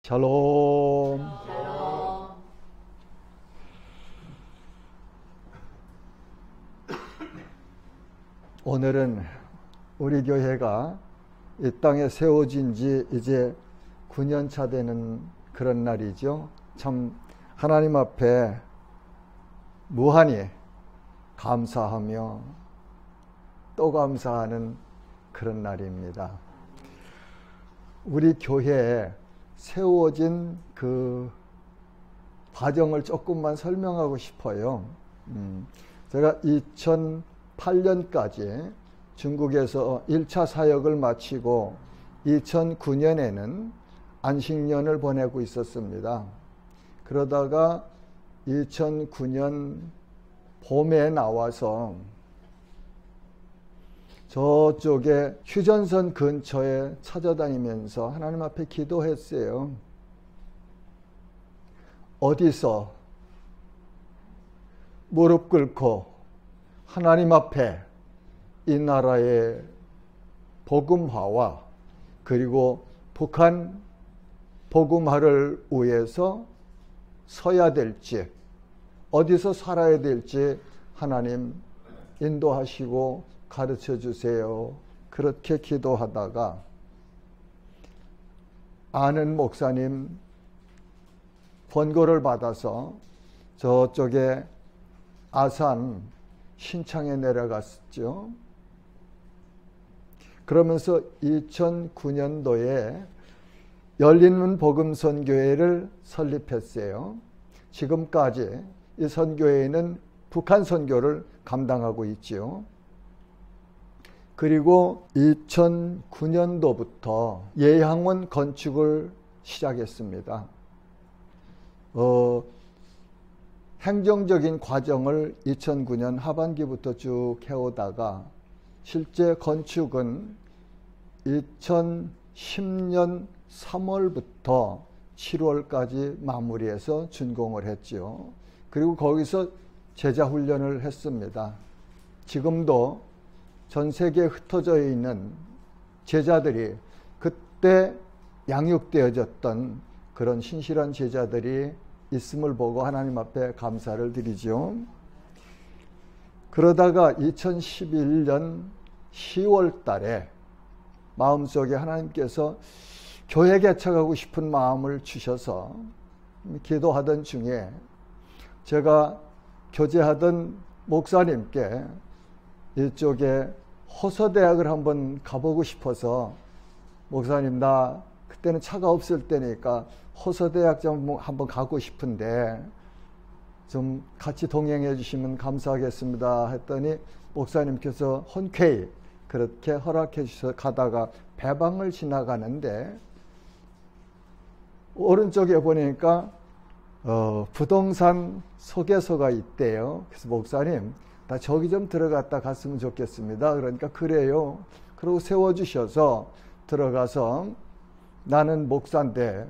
샬롬. 샬롬. 오늘은 우리 교회가 이 땅에 세워진 지 이제 9년차 되는 그런 날이죠. 참 하나님 앞에 무한히 감사하며 또 감사하는 그런 날입니다. 우리 교회에 세워진 그 과정을 조금만 설명하고 싶어요. 제가 2008년까지 중국에서 1차 사역을 마치고 2009년에는 안식년을 보내고 있었습니다. 그러다가 2009년 봄에 나와서 저쪽에 휴전선 근처에 찾아다니면서 하나님 앞에 기도했어요. 어디서 무릎 꿇고 하나님 앞에 이 나라의 복음화와 그리고 북한 복음화를 위해서 서야 될지, 어디서 살아야 될지 하나님 인도하시고 가르쳐 주세요. 그렇게 기도하다가 아는 목사님 권고를 받아서 저쪽에 아산 신창에 내려갔죠. 그러면서 2009년도에 열린문 복음선교회를 설립했어요. 지금까지 이 선교회는 북한 선교를 감당하고 있지요. 그리고 2009년도부터 예향원 건축을 시작했습니다. 행정적인 과정을 2009년 하반기부터 쭉 해오다가 실제 건축은 2010년 3월부터 7월까지 마무리해서 준공을 했죠. 그리고 거기서 제자훈련을 했습니다. 지금도 전 세계에 흩어져 있는 제자들이 그때 양육되어졌던 그런 신실한 제자들이 있음을 보고 하나님 앞에 감사를 드리죠. 그러다가 2011년 10월 달에 마음속에 하나님께서 교회 개척하고 싶은 마음을 주셔서 기도하던 중에 제가 교제하던 목사님께 이쪽에 호서대학을 한번 가보고 싶어서 목사님 나 그때는 차가 없을 때니까 호서대학 좀 한번 가고 싶은데 좀 같이 동행해 주시면 감사하겠습니다 했더니 목사님께서 흔쾌히 그렇게 허락해 주셔서 가다가 배방을 지나가는데 오른쪽에 보니까 부동산 소개서가 있대요. 그래서 목사님 나 저기 좀 들어갔다 갔으면 좋겠습니다. 그러니까 그래요. 그리고 세워주셔서 들어가서 나는 목사인데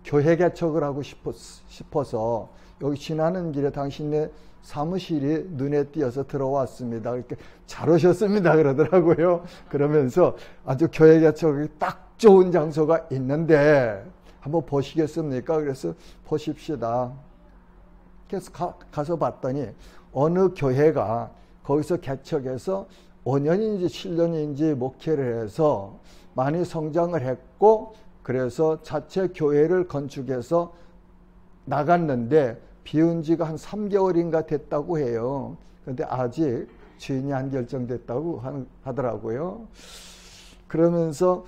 교회 개척을 하고 싶어서 여기 지나는 길에 당신네 사무실이 눈에 띄어서 들어왔습니다. 이렇게 잘 오셨습니다. 그러더라고요. 그러면서 아주 교회 개척이 딱 좋은 장소가 있는데 한번 보시겠습니까? 그래서 보십시다. 그래서 가서 봤더니 어느 교회가 거기서 개척해서 5년인지 7년인지 목회를 해서 많이 성장을 했고 그래서 자체 교회를 건축해서 나갔는데 비운 지가 한 3개월인가 됐다고 해요. 그런데 아직 주인이 안 결정됐다고 하더라고요. 그러면서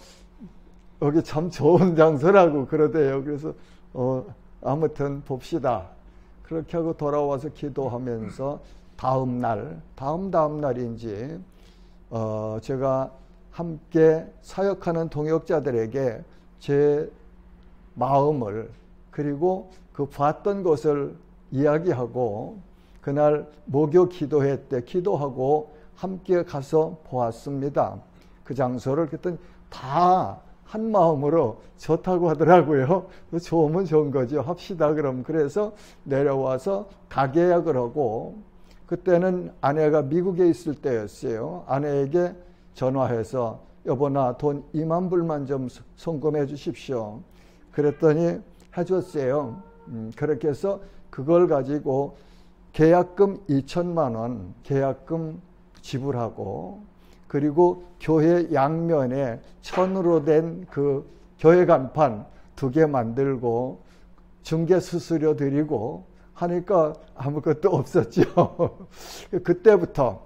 여기 참 좋은 장소라고 그러대요. 그래서 아무튼 봅시다. 그렇게 하고 돌아와서 기도하면서 다음 날인지 제가 함께 사역하는 동역자들에게 제 마음을 그리고 그 봤던 것을 이야기하고 그날 목요 기도회 때 기도하고 함께 가서 보았습니다. 그 장소를 그랬더니 다 한 마음으로 좋다고 하더라고요. 좋으면 좋은 거죠. 합시다 그럼. 그래서 내려와서 가계약을 하고 그때는 아내가 미국에 있을 때였어요. 아내에게 전화해서 여보 나 돈 2만 불만 좀 송금해 주십시오. 그랬더니 해줬어요. 그렇게 해서 그걸 가지고 계약금 2천만 원 계약금 지불하고, 그리고 교회 양면에 천으로 된 그 교회 간판 2개 만들고 중개 수수료 드리고 하니까 아무것도 없었죠. 그때부터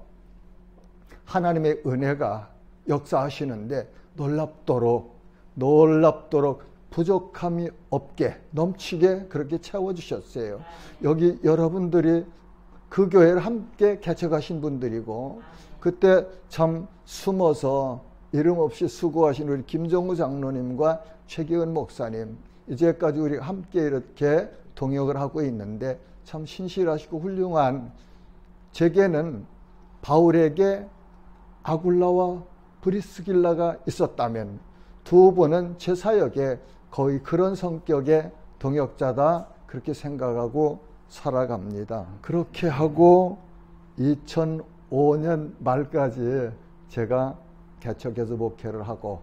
하나님의 은혜가 역사하시는데 놀랍도록 부족함이 없게 넘치게 그렇게 채워주셨어요. 여기 여러분들이 그 교회를 함께 개척하신 분들이고, 그때 참 숨어서 이름 없이 수고하신 우리 김정우 장로님과 최기은 목사님, 이제까지 우리 함께 이렇게 동역을 하고 있는데 참 신실하시고 훌륭한, 제게는 바울에게 아굴라와 브리스길라가 있었다면 두 분은 제 사역에 거의 그런 성격의 동역자다, 그렇게 생각하고 살아갑니다. 그렇게 하고 2005년 말까지 제가 개척해서 목회를 하고,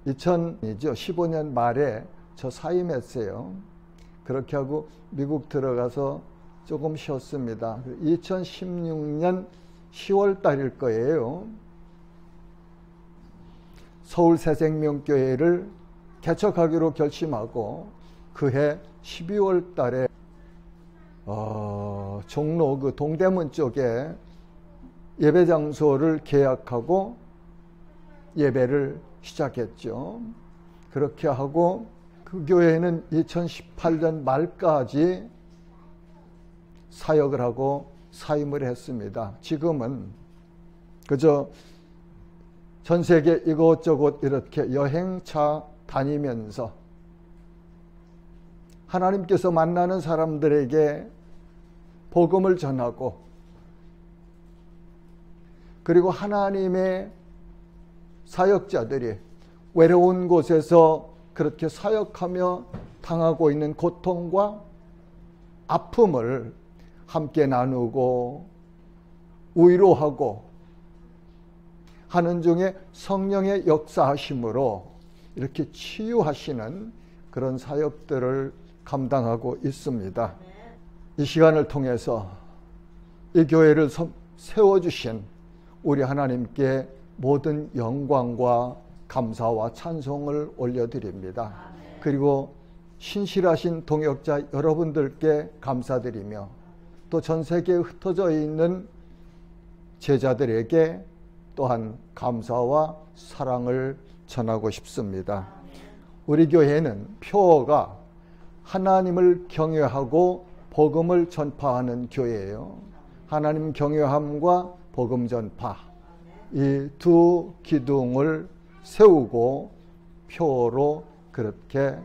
2015년 말에 저 사임했어요. 그렇게 하고 미국 들어가서 조금 쉬었습니다. 2016년 10월 달일 거예요. 서울 새생명교회를 개척하기로 결심하고 그해 12월 달에 종로 그 동대문 쪽에 예배 장소를 계약하고 예배를 시작했죠. 그렇게 하고 그 교회는 2018년 말까지 사역을 하고 사임을 했습니다. 지금은 그저 전 세계 이곳저곳 이렇게 여행차 다니면서 하나님께서 만나는 사람들에게 복음을 전하고, 그리고 하나님의 사역자들이 외로운 곳에서 그렇게 사역하며 당하고 있는 고통과 아픔을 함께 나누고 위로하고 하는 중에 성령의 역사하심으로 이렇게 치유하시는 그런 사역들을 감당하고 있습니다. 이 시간을 통해서 이 교회를 세워주신 우리 하나님께 모든 영광과 감사와 찬송을 올려드립니다. 그리고 신실하신 동역자 여러분들께 감사드리며, 또 전 세계에 흩어져 있는 제자들에게 또한 감사와 사랑을 전하고 싶습니다. 우리 교회는 표어가 하나님을 경외하고 복음을 전파하는 교회예요. 하나님 경외함과 복음 전파, 이 두 기둥을 세우고 표어로 그렇게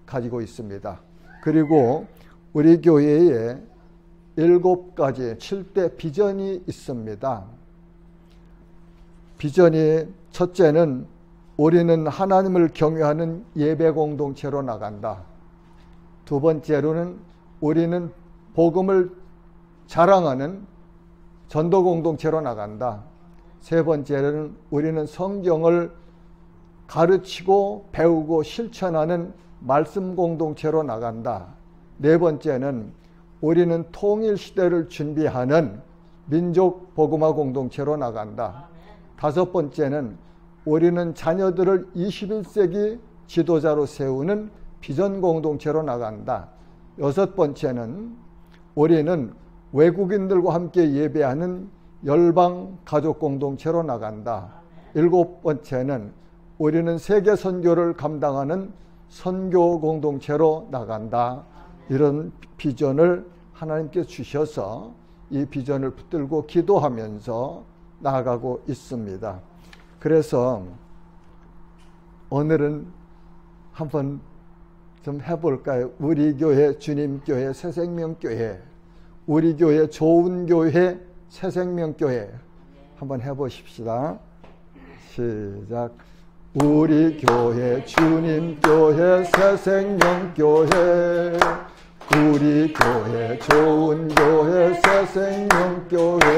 가지고 있습니다. 그리고 우리 교회에 7가지 7대 비전이 있습니다. 비전이, 첫째는 우리는 하나님을 경외하는 예배 공동체로 나간다. 두 번째로는 우리는 복음을 자랑하는 전도 공동체로 나간다. 세 번째로는 우리는 성경을 가르치고 배우고 실천하는 말씀 공동체로 나간다. 네 번째는 우리는 통일 시대를 준비하는 민족 복음화 공동체로 나간다. 다섯 번째는 우리는 자녀들을 21세기 지도자로 세우는 비전 공동체로 나간다. 여섯 번째는 우리는 외국인들과 함께 예배하는 열방 가족 공동체로 나간다. 일곱 번째는 우리는 세계 선교를 감당하는 선교 공동체로 나간다. 이런 비전을 하나님께서 주셔서 이 비전을 붙들고 기도하면서 나아가고 있습니다. 그래서 오늘은 한번 좀 해볼까요? 우리 교회 주님교회 새생명교회, 우리 교회 좋은 교회 새생명교회 한번 해보십시다. 시작. 우리 교회 주님교회 새생명교회, 우리 교회 좋은 교회 새생명교회.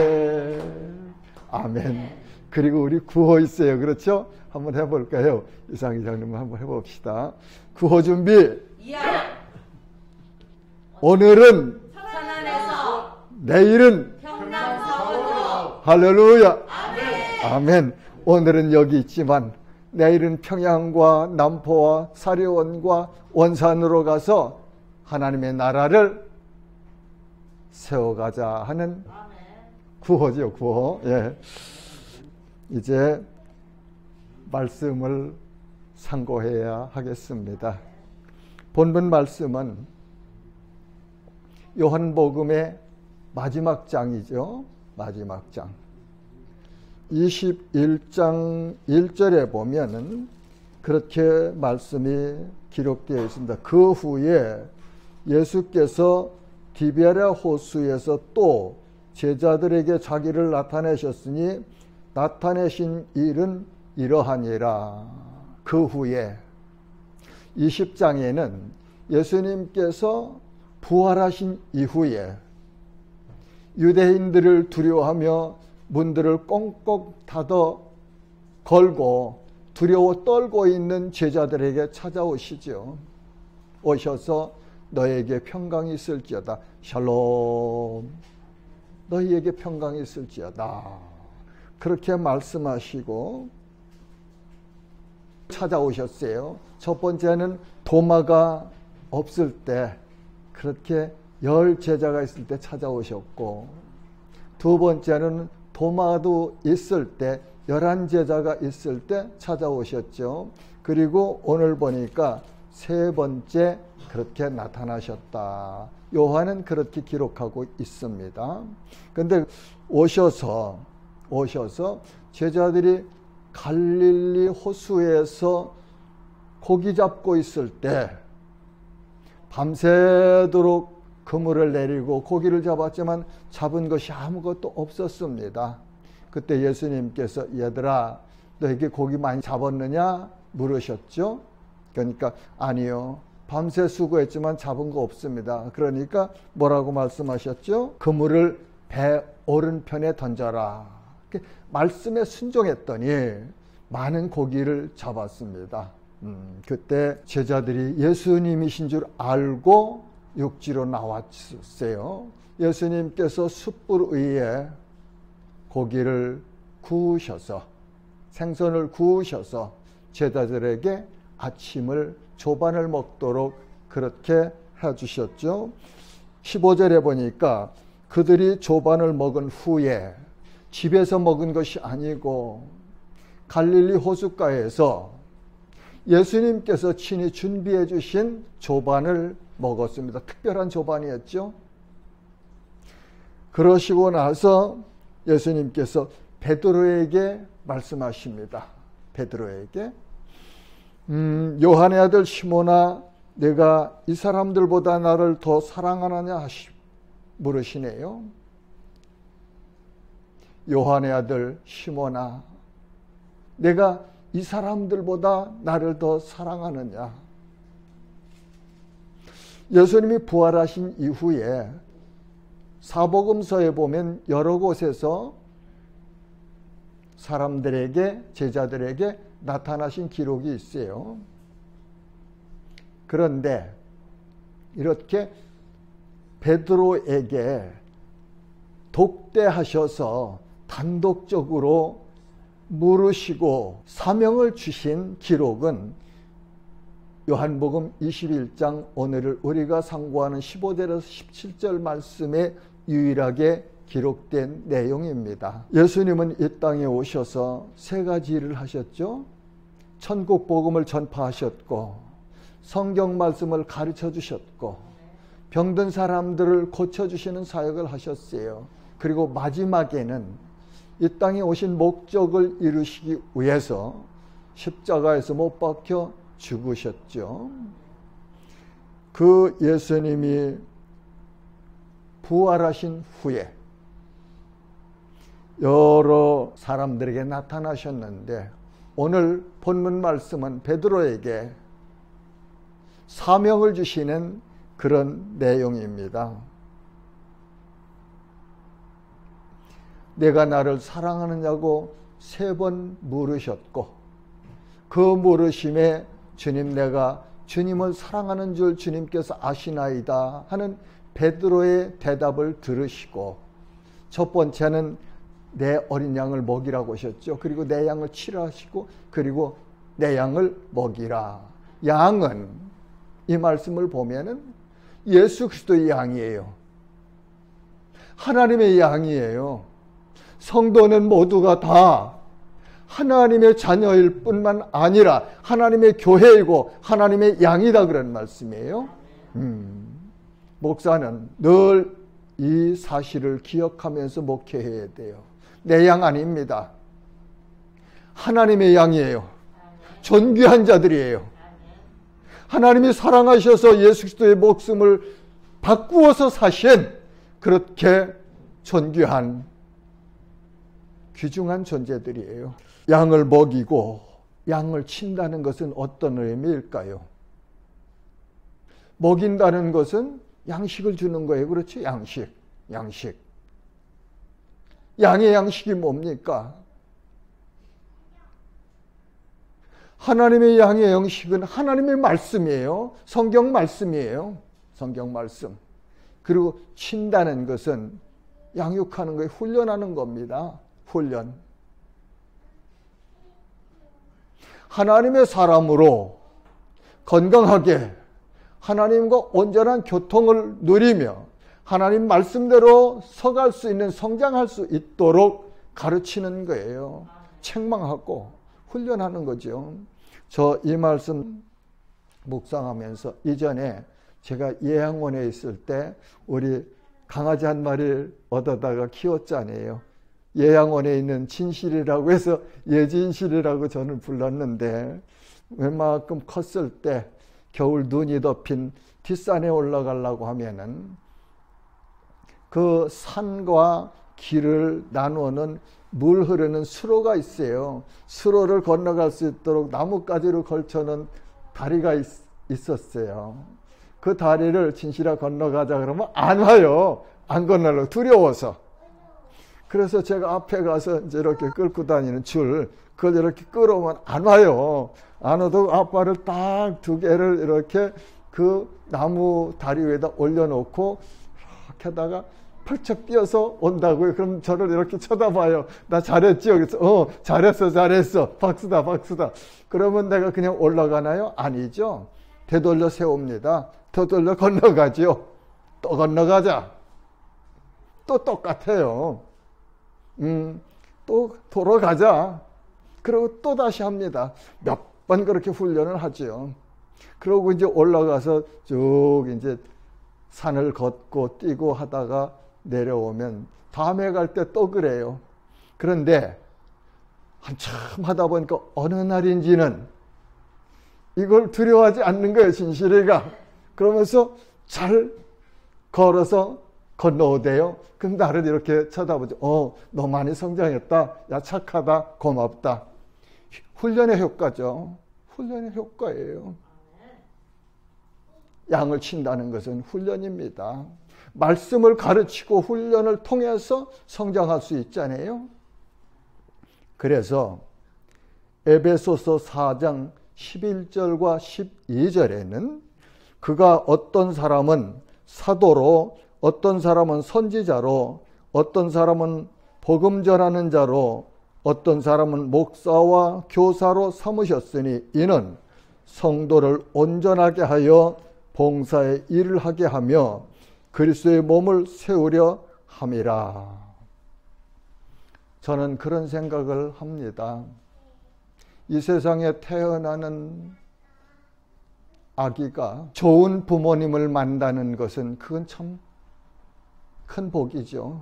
아멘. 그리고 우리 구호 있어요. 그렇죠? 한번 해볼까요? 이상희장님 한번 해봅시다. 구호 준비. 이하. 오늘은 천안에서 내일은 평남서원으로. 할렐루야. 아멘. 아멘. 오늘은 여기 있지만 내일은 평양과 남포와 사려원과 원산으로 가서 하나님의 나라를 세워가자 하는 구호죠, 구호. 예. 이제 말씀을 상고해야 하겠습니다. 본문 말씀은 요한복음의 마지막 장이죠. 마지막 장. 21장 1절에 보면은 그렇게 말씀이 기록되어 있습니다. 그 후에 예수께서 디베랴 호수에서 또 제자들에게 자기를 나타내셨으니 나타내신 일은 이러하니라. 그 후에 20장에는 예수님께서 부활하신 이후에 유대인들을 두려워하며 문들을 꽁꽁 닫아 걸고 두려워 떨고 있는 제자들에게 찾아오시죠. 오셔서 너에게 평강이 있을지어다. 샬롬. 너희에게 평강이 있을지어다. 그렇게 말씀하시고 찾아오셨어요. 첫 번째는 도마가 없을 때, 그렇게 10 제자가 있을 때 찾아오셨고, 두 번째는 도마도 있을 때 11 제자가 있을 때 찾아오셨죠. 그리고 오늘 보니까 세 번째 그렇게 나타나셨다. 요한은 그렇게 기록하고 있습니다. 그런데 오셔서 제자들이 갈릴리 호수에서 고기 잡고 있을 때 밤새도록 그물을 내리고 고기를 잡았지만 잡은 것이 아무것도 없었습니다. 그때 예수님께서 얘들아 너에게 고기 많이 잡았느냐 물으셨죠. 그러니까 아니요, 밤새 수고했지만 잡은 거 없습니다. 그러니까 뭐라고 말씀하셨죠? 그물을 배 오른편에 던져라. 말씀에 순종했더니 많은 고기를 잡았습니다. 그때 제자들이 예수님이신 줄 알고 육지로 나왔어요. 예수님께서 숯불 위에 고기를 구우셔서, 생선을 구우셔서 제자들에게 아침을 조반을 먹도록 그렇게 해주셨죠. 15절에 보니까 그들이 조반을 먹은 후에 집에서 먹은 것이 아니고 갈릴리 호숫가에서 예수님께서 친히 준비해 주신 조반을 먹었습니다. 특별한 조반이었죠. 그러시고 나서 예수님께서 베드로에게 말씀하십니다. 베드로에게 요한의 아들 시몬아 내가 이 사람들보다 나를 더 사랑하느냐 물으시네요. 요한의 아들 시몬아 내가 이 사람들보다 나를 더 사랑하느냐. 예수님이 부활하신 이후에 사복음서에 보면 여러 곳에서 사람들에게, 제자들에게 나타나신 기록이 있어요. 그런데 이렇게 베드로에게 독대하셔서 단독적으로 물으시고 사명을 주신 기록은 요한복음 21장 오늘 우리가 상고하는 15절에서 17절 말씀에 유일하게 기록된 내용입니다. 예수님은 이 땅에 오셔서 세 가지 일을 하셨죠. 천국 복음을 전파하셨고 성경 말씀을 가르쳐 주셨고 병든 사람들을 고쳐주시는 사역을 하셨어요. 그리고 마지막에는 이 땅에 오신 목적을 이루시기 위해서 십자가에서 못 박혀 죽으셨죠. 그 예수님이 부활하신 후에 여러 사람들에게 나타나셨는데 오늘 본문 말씀은 베드로에게 사명을 주시는 그런 내용입니다. 내가 나를 사랑하느냐고 3번 물으셨고 그 물으심에 주님, 내가 주님을 사랑하는 줄 주님께서 아시나이다 하는 베드로의 대답을 들으시고, 첫 번째는 내 어린 양을 먹이라고 하셨죠. 그리고 내 양을 치라 하시고, 그리고 내 양을 먹이라. 양은 이 말씀을 보면은 예수 그리스도의 양이에요. 하나님의 양이에요. 성도는 모두가 다 하나님의 자녀일 뿐만 아니라 하나님의 교회이고 하나님의 양이다, 그런 말씀이에요. 목사는 늘 이 사실을 기억하면서 목회해야 돼요. 내 양 아닙니다. 하나님의 양이에요. 존귀한 자들이에요. 하나님이 사랑하셔서 예수 그리스도의 목숨을 바꾸어서 사신 그렇게 존귀한 귀중한 존재들이에요. 양을 먹이고 양을 친다는 것은 어떤 의미일까요? 먹인다는 것은 양식을 주는 거예요. 그렇죠? 양식. 양의 양식이 뭡니까? 하나님의 양의 양식은 하나님의 말씀이에요. 성경 말씀이에요. 성경 말씀. 그리고 친다는 것은 양육하는 거예요. 훈련하는 겁니다. 훈련. 하나님의 사람으로 건강하게 하나님과 온전한 교통을 누리며 하나님 말씀대로 서갈 수 있는, 성장할 수 있도록 가르치는 거예요. 책망하고 훈련하는 거죠. 저 이 말씀 묵상하면서 이전에 제가 예양원에 있을 때 우리 강아지 한 마리를 얻어다가 키웠잖아요. 예양원에 있는 진실이라고 해서 예진실이라고 저는 불렀는데, 웬만큼 컸을 때 겨울 눈이 덮인 뒷산에 올라가려고 하면은 그 산과 길을 나누는 물 흐르는 수로가 있어요. 수로를 건너갈 수 있도록 나뭇가지로 걸쳐놓은 다리가 있었어요. 그 다리를 진실아 건너가자 그러면 안 와요. 안 건너려고 두려워서. 그래서 제가 앞에 가서 이제 이렇게 끌고 다니는 줄, 그걸 이렇게 끌어오면 안 와요. 안 와도 앞발을 딱 두 개를 이렇게 그 나무 다리 위에다 올려놓고 이렇게 하다가 펄쩍 뛰어서 온다고요. 그럼 저를 이렇게 쳐다봐요. 나 잘했지요? 그래서 잘했어. 박수다. 그러면 내가 그냥 올라가나요? 아니죠. 되돌려 세웁니다. 되돌려 건너가죠. 또 건너가자. 또 똑같아요. 또 돌아가자. 그리고 또 다시 합니다. 몇 번 그렇게 훈련을 하죠. 그러고 이제 올라가서 쭉 이제 산을 걷고 뛰고 하다가 내려오면 다음에 갈 때 또 그래요. 그런데 한참 하다 보니까 어느 날인지는 이걸 두려워하지 않는 거예요, 진실이가. 그러면서 잘 걸어서 건너오대요. 그럼 나를 이렇게 쳐다보죠. 너 많이 성장했다. 야, 착하다. 고맙다. 훈련의 효과죠. 훈련의 효과예요. 양을 친다는 것은 훈련입니다. 말씀을 가르치고 훈련을 통해서 성장할 수 있잖아요. 그래서 에베소서 4장 11절과 12절에는 그가 어떤 사람은 사도로, 어떤 사람은 선지자로, 어떤 사람은 복음 전하는 자로, 어떤 사람은 목사와 교사로 삼으셨으니 이는 성도를 온전하게 하여 봉사의 일을 하게 하며 그리스도의 몸을 세우려 함이라. 저는 그런 생각을 합니다. 이 세상에 태어나는 아기가 좋은 부모님을 만나는 것은 그건 참 큰 복이죠.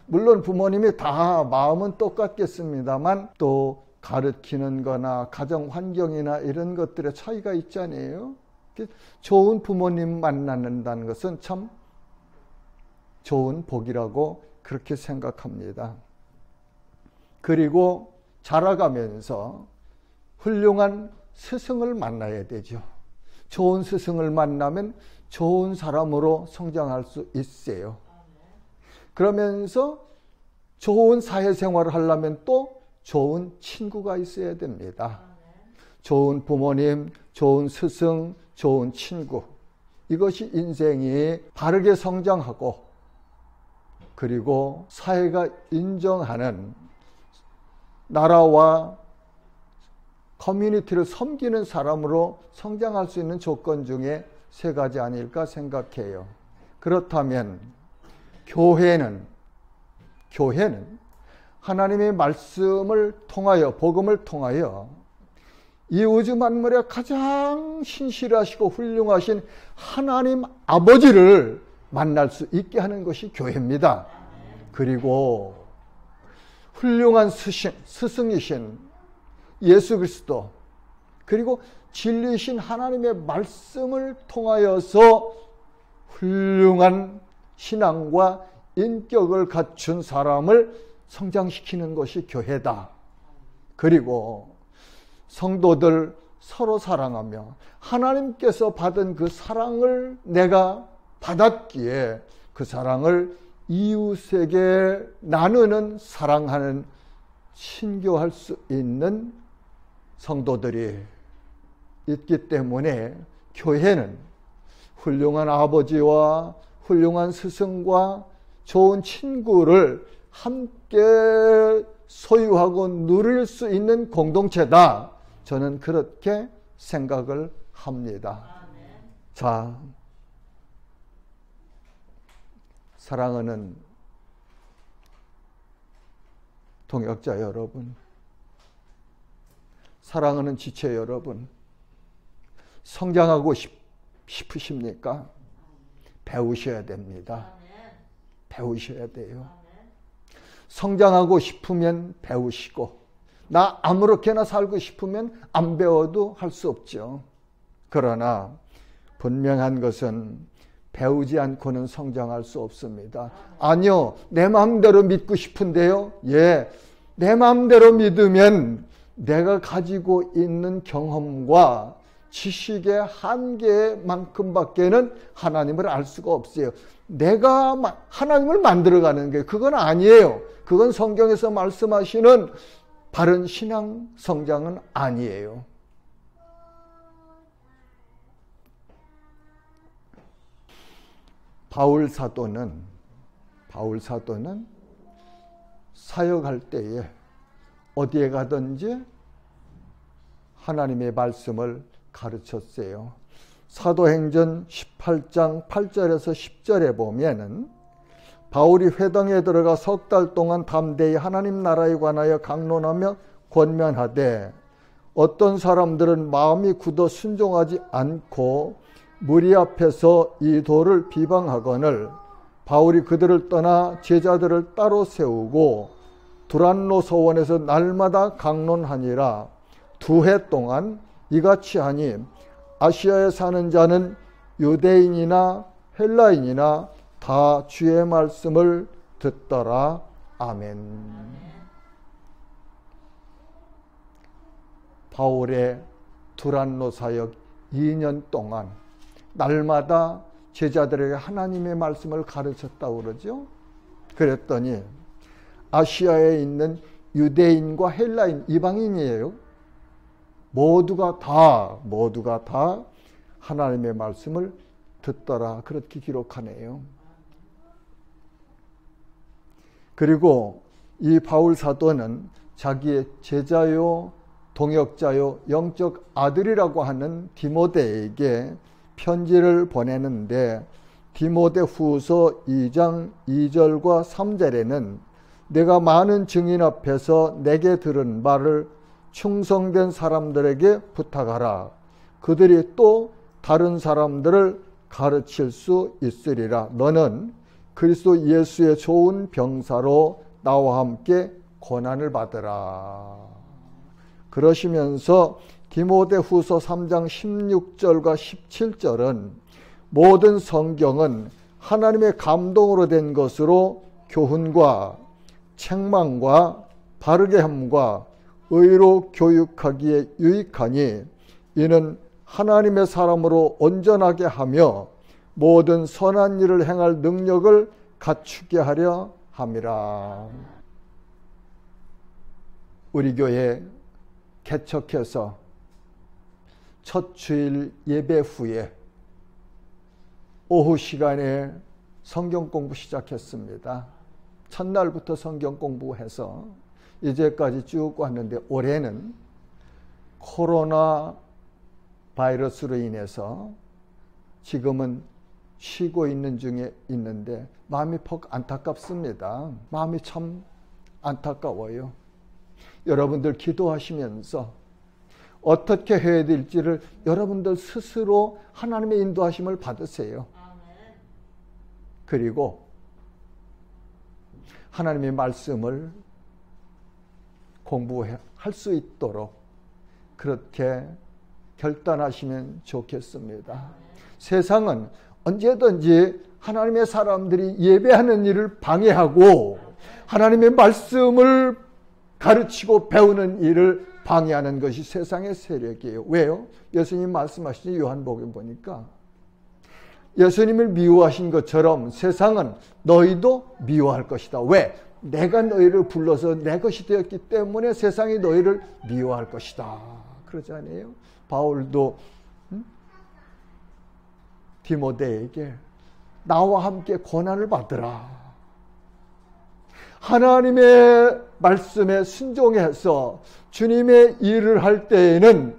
물론 부모님이 다 마음은 똑같겠습니다만 또 가르치는 거나 가정 환경이나 이런 것들의 차이가 있잖아요. 좋은 부모님 만난다는 것은 참 좋은 복이라고 그렇게 생각합니다. 그리고 자라가면서 훌륭한 스승을 만나야 되죠. 좋은 스승을 만나면 좋은 사람으로 성장할 수 있어요. 그러면서 좋은 사회생활을 하려면 또 좋은 친구가 있어야 됩니다. 좋은 부모님, 좋은 스승, 좋은 친구. 이것이 인생이 바르게 성장하고 그리고 사회가 인정하는 나라와 커뮤니티를 섬기는 사람으로 성장할 수 있는 조건 중에 세 가지 아닐까 생각해요. 그렇다면 교회는 하나님의 말씀을 통하여, 복음을 통하여 이 우주 만물에 가장 신실하시고 훌륭하신 하나님 아버지를 만날 수 있게 하는 것이 교회입니다. 그리고 훌륭한 스승이신 예수 그리스도, 그리고 진리이신 하나님의 말씀을 통하여서 훌륭한 신앙과 인격을 갖춘 사람을 성장시키는 것이 교회다. 그리고 성도들 서로 사랑하며 하나님께서 받은 그 사랑을 내가 받았기에 그 사랑을 이웃에게 나누는, 사랑하는, 신교할 수 있는 성도들이 있기 때문에 교회는 훌륭한 아버지와 훌륭한 스승과 좋은 친구를 함께 소유하고 누릴 수 있는 공동체다. 저는 그렇게 생각을 합니다. 자, 사랑하는 동역자 여러분, 사랑하는 지체 여러분, 성장하고 싶으십니까? 배우셔야 됩니다. 배우셔야 돼요. 성장하고 싶으면 배우시고, 나 아무렇게나 살고 싶으면 안 배워도 할 수 없죠. 그러나 분명한 것은 배우지 않고는 성장할 수 없습니다. 아니요, 내 마음대로 믿고 싶은데요. 예, 내 마음대로 믿으면 내가 가지고 있는 경험과 지식의 한계만큼밖에는 하나님을 알 수가 없어요. 내가 하나님을 만들어가는 게 그건 아니에요. 그건 성경에서 말씀하시는 바른 신앙 성장은 아니에요. 바울 사도는 사역할 때에 어디에 가든지 하나님의 말씀을 가르쳤어요. 사도행전 18장 8절에서 10절에 보면은 바울이 회당에 들어가 석 달 동안 담대히 하나님 나라에 관하여 강론하며 권면하되 어떤 사람들은 마음이 굳어 순종하지 않고 무리 앞에서 이 도를 비방하거늘 바울이 그들을 떠나 제자들을 따로 세우고 두란노 서원에서 날마다 강론하니라. 2해 동안 이같이 하니 아시아에 사는 자는 유대인이나 헬라인이나 다 주의 말씀을 듣더라. 아멘. 바울의 두란노 사역 2년 동안 날마다 제자들에게 하나님의 말씀을 가르쳤다고 그러죠. 그랬더니 아시아에 있는 유대인과 헬라인, 이방인이에요. 모두가 다 하나님의 말씀을 듣더라. 그렇게 기록하네요. 그리고 이 바울 사도는 자기의 제자요, 동역자요, 영적 아들이라고 하는 디모데에게 편지를 보내는데 디모데 후서 2장 2절과 3절에는 내가 많은 증인 앞에서 내게 들은 말을 충성된 사람들에게 부탁하라. 그들이 또 다른 사람들을 가르칠 수 있으리라. 너는 그리스도 예수의 좋은 병사로 나와 함께 고난을 받으라. 그러시면서 디모데 후서 3장 16절과 17절은 모든 성경은 하나님의 감동으로 된 것으로 교훈과 책망과 바르게 함과 의로 교육하기에 유익하니 이는 하나님의 사람으로 온전하게 하며 모든 선한 일을 행할 능력을 갖추게 하려 함이라. 우리 교회 개척해서 첫 주일 예배 후에 오후 시간에 성경 공부 시작했습니다. 첫날부터 성경 공부해서 이제까지 쭉 왔는데 올해는 코로나 바이러스로 인해서 지금은 쉬고 있는 중에 있는데 마음이 퍽 안타깝습니다. 마음이 참 안타까워요. 여러분들 기도하시면서 어떻게 해야 될지를 여러분들 스스로 하나님의 인도하심을 받으세요. 그리고 하나님의 말씀을 공부할 수 있도록 그렇게 결단하시면 좋겠습니다. 세상은 언제든지 하나님의 사람들이 예배하는 일을 방해하고 하나님의 말씀을 가르치고 배우는 일을 방해하는 것이 세상의 세력이에요. 왜요? 예수님 말씀하시죠. 요한복음 보니까 예수님을 미워하신 것처럼 세상은 너희도 미워할 것이다. 왜? 내가 너희를 불러서 내 것이 되었기 때문에 세상이 너희를 미워할 것이다. 그러지 않아요? 바울도 디모데에게 나와 함께 고난을 받으라. 하나님의 말씀에 순종해서 주님의 일을 할 때에는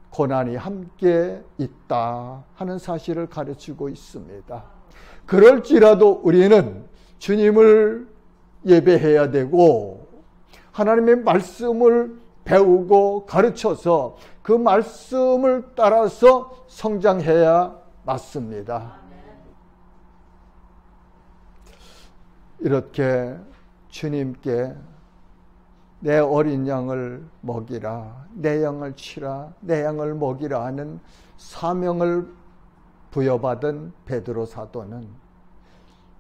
고난이 함께 있다 하는 사실을 가르치고 있습니다. 그럴지라도 우리는 주님을 예배해야 되고 하나님의 말씀을 배우고 가르쳐서 그 말씀을 따라서 성장해야 맞습니다. 이렇게 주님께 내 어린 양을 먹이라, 내 양을 치라, 내 양을 먹이라 하는 사명을 부여받은 베드로 사도는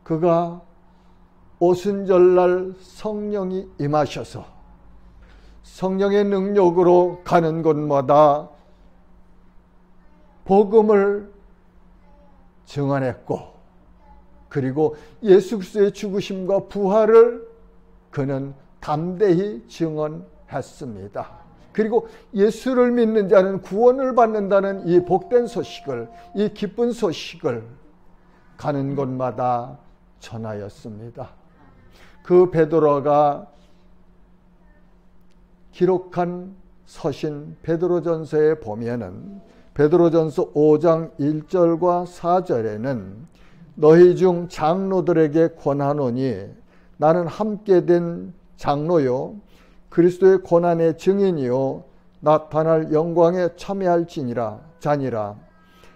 그가 오순절날 성령이 임하셔서 성령의 능력으로 가는 곳마다 복음을 증언했고 그리고 예수 그리스도의 죽으심과 부활을 그는 담대히 증언했습니다. 그리고 예수를 믿는 자는 구원을 받는다는 이 복된 소식을, 이 기쁜 소식을 가는 곳마다 전하였습니다. 그 베드로가 기록한 서신 베드로전서에 보면은 베드로전서 5장 1절과 4절에는 너희 중 장로들에게 권하노니 나는 함께 된 장로요 그리스도의 고난의 증인이요 나타날 영광에 참여할 자니라.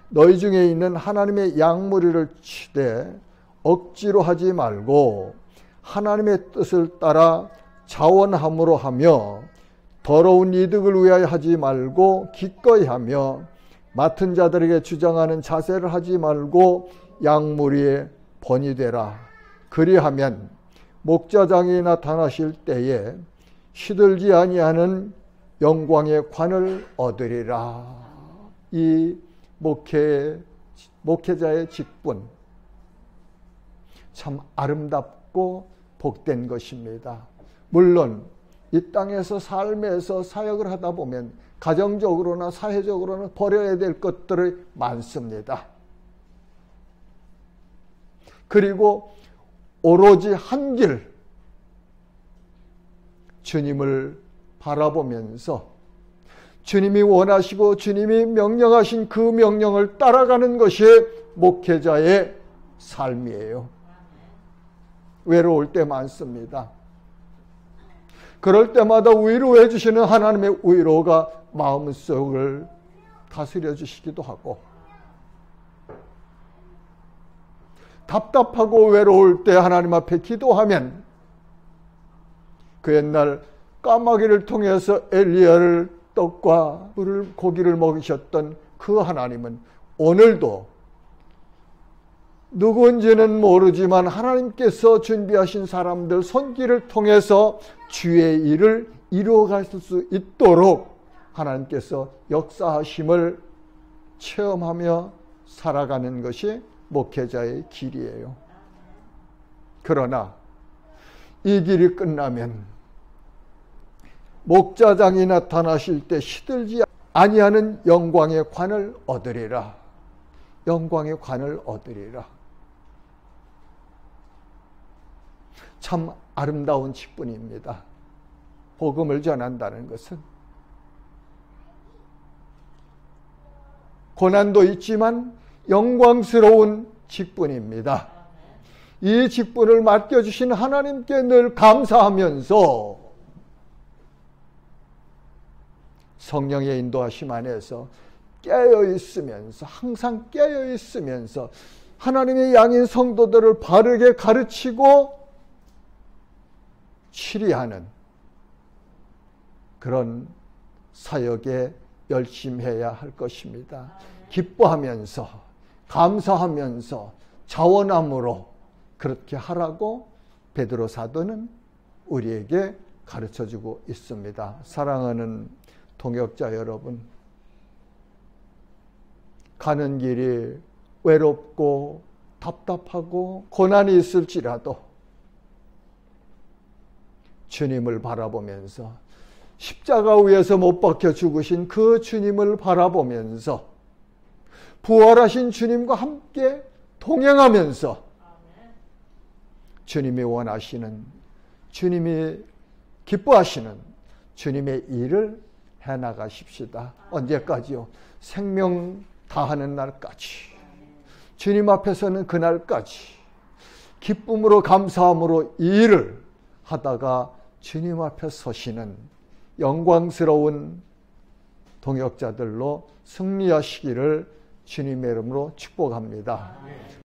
너희 중에 있는 하나님의 양무리를 치되 억지로 하지 말고 하나님의 뜻을 따라 자원함으로 하며 더러운 이득을 위하여 하지 말고 기꺼이 하며 맡은 자들에게 주장하는 자세를 하지 말고 양무리에 번이 되라. 그리하면 목자장이 나타나실 때에 시들지 아니하는 영광의 관을 얻으리라. 이 목회자의 직분 참 아름답고 복된 것입니다. 물론 이 땅에서 삶에서 사역을 하다 보면 가정적으로나 사회적으로는 버려야 될 것들이 많습니다. 그리고 오로지 한 길 주님을 바라보면서 주님이 원하시고 주님이 명령하신 그 명령을 따라가는 것이 목회자의 삶이에요. 외로울 때 많습니다. 그럴 때마다 위로해 주시는 하나님의 위로가 마음속을 다스려 주시기도 하고 답답하고 외로울 때 하나님 앞에 기도하면 그 옛날 까마귀를 통해서 엘리야를 떡과 고기를 먹이셨던 그 하나님은 오늘도 누구인지는 모르지만 하나님께서 준비하신 사람들 손길을 통해서 주의 일을 이루어갈 수 있도록 하나님께서 역사하심을 체험하며 살아가는 것이 목회자의 길이에요. 그러나 이 길이 끝나면 목자장이 나타나실 때 시들지 아니하는 영광의 관을 얻으리라. 영광의 관을 얻으리라. 참 아름다운 직분입니다. 복음을 전한다는 것은 고난도 있지만 영광스러운 직분입니다. 이 직분을 맡겨주신 하나님께 늘 감사하면서 성령의 인도하심 안에서 깨어있으면서, 항상 깨어있으면서 하나님의 양인 성도들을 바르게 가르치고 치리하는 그런 사역에 열심해야 할 것입니다. 기뻐하면서, 감사하면서, 자원함으로 그렇게 하라고 베드로 사도는 우리에게 가르쳐주고 있습니다. 사랑하는 동역자 여러분, 가는 길이 외롭고 답답하고 고난이 있을지라도 주님을 바라보면서, 십자가 위에서 못 박혀 죽으신 그 주님을 바라보면서 부활하신 주님과 함께 동행하면서 주님이 원하시는, 주님이 기뻐하시는 주님의 일을 해나가십시다. 언제까지요? 생명 다하는 날까지, 주님 앞에서는 그날까지 기쁨으로 감사함으로 이 일을 하다가 주님 앞에 서시는 영광스러운 동역자들로 승리하시기를 주님의 이름으로 축복합니다.